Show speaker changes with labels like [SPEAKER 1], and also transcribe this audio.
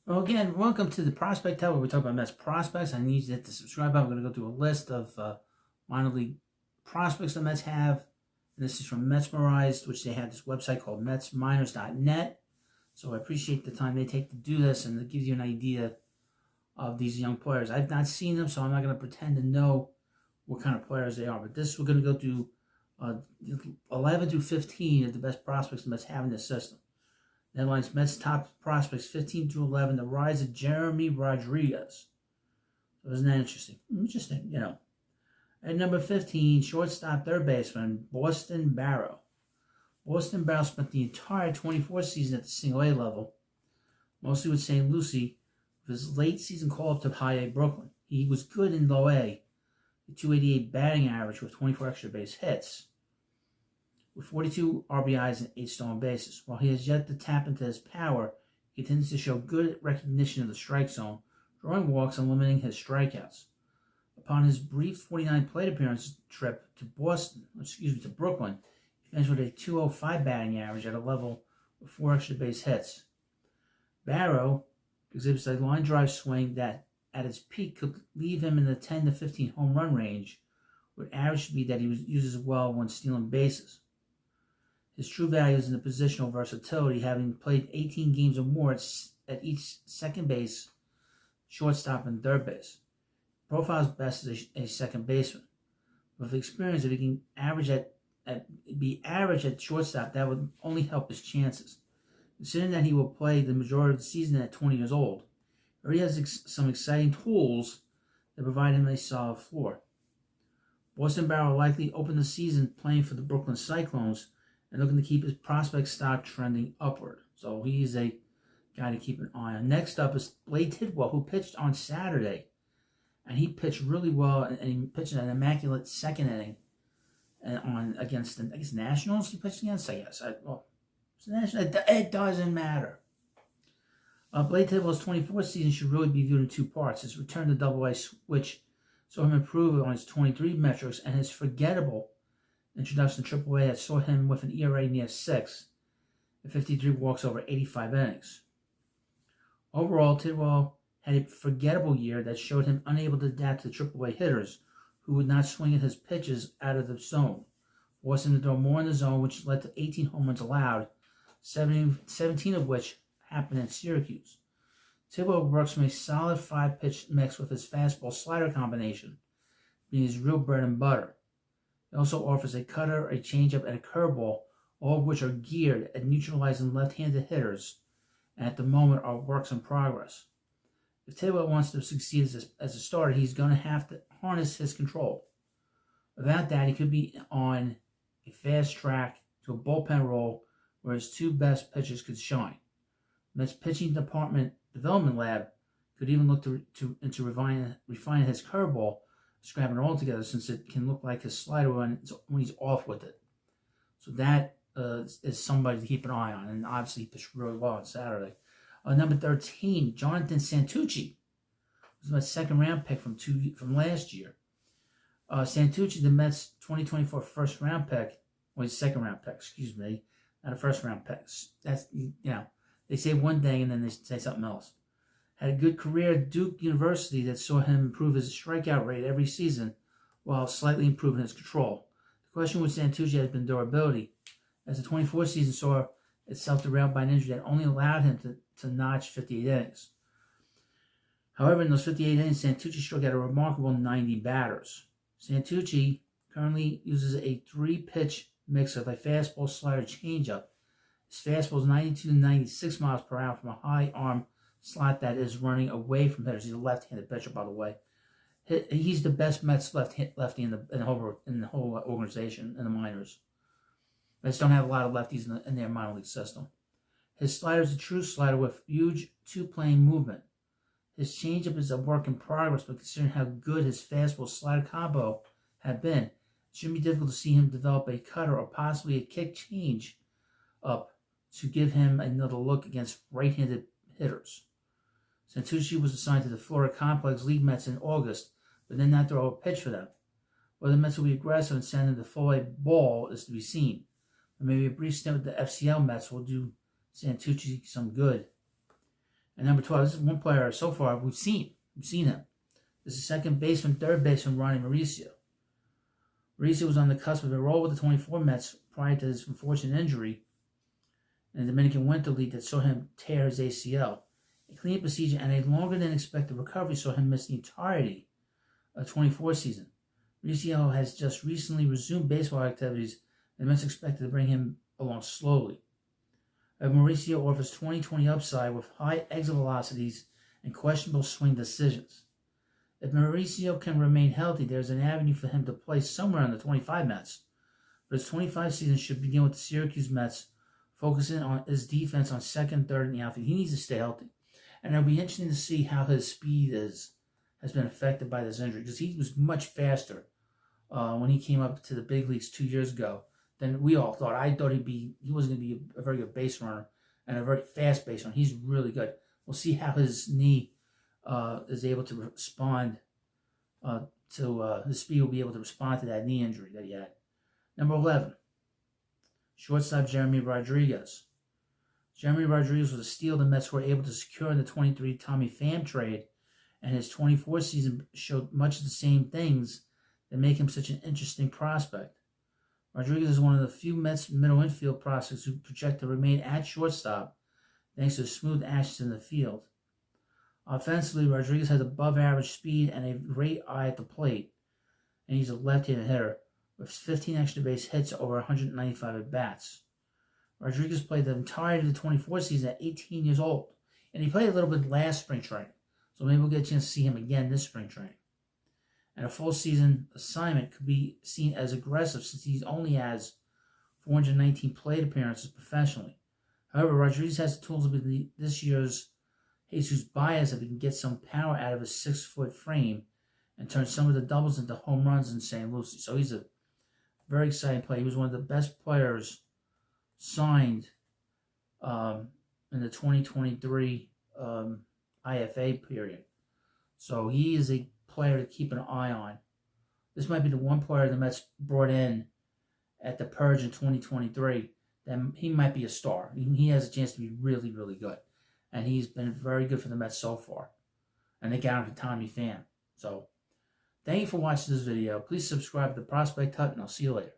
[SPEAKER 1] Well, again, welcome to the Prospect Tab where we talk about Mets prospects. I need you to hit the subscribe button. I'm going to go through a list of minor league prospects the Mets have. And this is from Metsmerized, which they have this website called metsminors.net. So I appreciate the time they take to do this, and it gives you an idea of these young players. I've not seen them, so I'm not going to pretend to know what kind of players they are. But this, we're going to go through 11 through 15 of the best prospects the Mets have in this system. Headlines: Mets top prospects 15 through 11. The rise of Jeremy Rodriguez. So isn't that interesting? Interesting, you know. At number 15, shortstop, third baseman, Boston Barrow. Boston Barrow spent the entire 24 season at the single A level, mostly with St. Lucie, with his late season call up to high A Brooklyn. He was good in low A, the 288 batting average with 24 extra base hits, with 42 RBIs and 8 stolen bases. While he has yet to tap into his power, he continues to show good recognition of the strike zone, drawing walks and limiting his strikeouts. Upon his brief 49 plate appearance trip to Brooklyn, he finished with a 205 batting average at a level with 4 extra base hits. Barrow exhibits a line drive swing that, at its peak, could leave him in the 10 to 15 home run range, with average speed that he uses well when stealing bases. His true value is in the positional versatility, having played 18 games or more at each second base, shortstop, and third base. Profiles best as a second baseman. With experience, if he can be average at shortstop, that would only help his chances. Considering that he will play the majority of the season at 20 years old, he already has some exciting tools that provide him a solid floor. Boston Barrow will likely open the season playing for the Brooklyn Cyclones and looking to keep his prospect stock trending upward. So he's a guy to keep an eye on. Next up is Blade Tidwell, who pitched on Saturday. And he pitched really well, and he pitched an immaculate second inning against the Nationals. He pitched against, I guess. It doesn't matter. Blade Tidwell's 24th season should really be viewed in two parts. His return to Double-A, which saw him improve on his 23 metrics, and his forgettable introduction to Triple-A that saw him with an ERA near 6 and 53 walks over 85 innings. Overall, Tidwell had a forgettable year that showed him unable to adapt to Triple-A hitters who would not swing at his pitches out of the zone, forcing him to throw more in the zone, which led to 18 home runs allowed, 17 of which happened in Syracuse. Tidwell works from a solid 5-pitch mix with his fastball-slider combination, being his real bread and butter. He also offers a cutter, a changeup, and a curveball, all of which are geared at neutralizing left-handed hitters, and at the moment are works in progress. If Tidwell wants to succeed as a starter, he's going to have to harness his control. Without that, he could be on a fast track to a bullpen role where his two best pitchers could shine. Mets pitching department development lab could even look into refining his curveball, scrapping it all together, since it can look like his slider when he's off with it. So that is somebody to keep an eye on, and obviously he pitched really well on Saturday. Number 13, Jonathan Santucci, was my second round pick from last year. Santucci, the Mets' 2024 first round pick, or his second round pick, excuse me, not a first round pick. That's, they say one thing and then they say something else. Had a good career at Duke University that saw him improve his strikeout rate every season while slightly improving his control. The question with Santucci has been durability, as the 24 season saw itself derailed by an injury that only allowed him to notch 58 innings. However, in those 58 innings, Santucci struck out a remarkable 90 batters. Santucci currently uses a 3-pitch mix of a fastball, slider, changeup. His fastball is 92 to 96 miles per hour from a high arm slot that is running away from hitters. He's a left-handed pitcher, by the way. He's the best Mets lefty in the whole organization in the minors. Mets don't have a lot of lefties in their minor league system. His slider is a true slider with huge two-plane movement. His changeup is a work in progress, but considering how good his fastball-slider combo had been, it shouldn't be difficult to see him develop a cutter or possibly a kick change up to give him another look against right-handed hitters. Santucci was assigned to the Florida Complex League Mets in August, but did not throw a pitch for them. Whether the Mets will be aggressive and send him to full-A ball is to be seen. But maybe a brief stint with the FCL Mets will do Santucci some good. And number 12, this is one player so far we've seen. We've seen him. This is second baseman, third baseman, Ronny Mauricio. Mauricio was on the cusp of a role with the 24 Mets prior to his unfortunate injury in the Dominican Winter League that saw him tear his ACL. A clean procedure and a longer than expected recovery saw him miss the entirety of the 24 season. Mauricio has just recently resumed baseball activities, and the Mets expected to bring him along slowly. Mauricio offers 20/20 upside with high exit velocities and questionable swing decisions. If Mauricio can remain healthy, there's an avenue for him to play somewhere on the 25 Mets. But his 25 season should begin with the Syracuse Mets, focusing on his defense on second, third, and the outfield. He needs to stay healthy. And it'll be interesting to see how his speed has been affected by this injury, because he was much faster when he came up to the big leagues 2 years ago than we all thought. I thought he wasn't going to be a very good base runner and a very fast base runner. He's really good. We'll see how his knee is able to respond to his speed will be able to respond to that knee injury that he had. Number 11, shortstop Jeremy Rodriguez. Jeremy Rodriguez was a steal the Mets were able to secure in the 23 Tommy Pham trade, and his 24 season showed much of the same things that make him such an interesting prospect. Rodriguez is one of the few Mets middle infield prospects who project to remain at shortstop thanks to smooth actions in the field. Offensively, Rodriguez has above average speed and a great eye at the plate, and he's a left-handed hitter with 15 extra base hits over 195 at-bats. Rodriguez played the entirety of the 24 season at 18 years old, and he played a little bit last spring training, so maybe we'll get a chance to see him again this spring training. And a full season assignment could be seen as aggressive since he only has 419 plate appearances professionally. However, Rodriguez has the tools to be this year's Jesus Baez if he can get some power out of his 6-foot frame and turn some of the doubles into home runs in St. Lucie. So he's a very exciting player. He was one of the best players signed in the 2023 IFA period. So he is a player to keep an eye on. This might be the one player the Mets brought in at the purge in 2023. Then he might be a star. He has a chance to be really, really good. And he's been very good for the Mets so far. And they got him for Tommy Pham. So, thank you for watching this video. Please subscribe to the Prospect Hut, and I'll see you later.